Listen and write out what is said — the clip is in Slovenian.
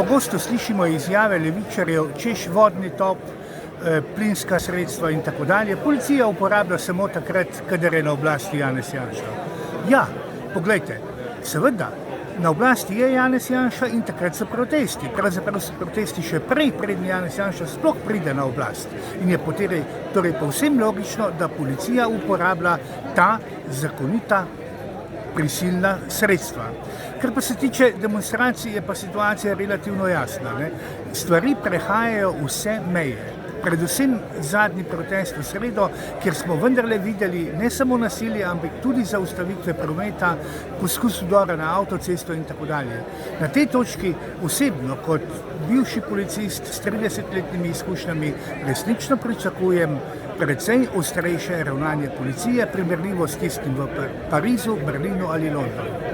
Pogosto slišimo izjave levičarjev, češ vodni top, plinska sredstva in tako dalje. Policija uporablja samo takrat, kadar je na oblasti Janez Janša. Ja, poglejte, seveda, na oblasti je Janez Janša in takrat so protesti. Pravzaprav so protesti še prej, preden Janez Janša sploh pride na oblast. In je torej povsem logično, da policija uporablja ta zakonita prisilna sredstva. Ker pa se tiče demonstracij, je pa situacija relativno jasna. Stvari prehajajo vse meje. Predvsem zadnji protest v sredo, kjer smo vendarle videli ne samo nasilje, ampak tudi zaustavitve prometa, poskus vdora na avtocesto in tako dalje. Na tej točki osebno, kot bivši policist s 30-letnimi izkušnjami, resnično pričakujem precej ostrejše ravnanje policije, primerljivo s tistim v Parizu, Berlinu ali Londonu.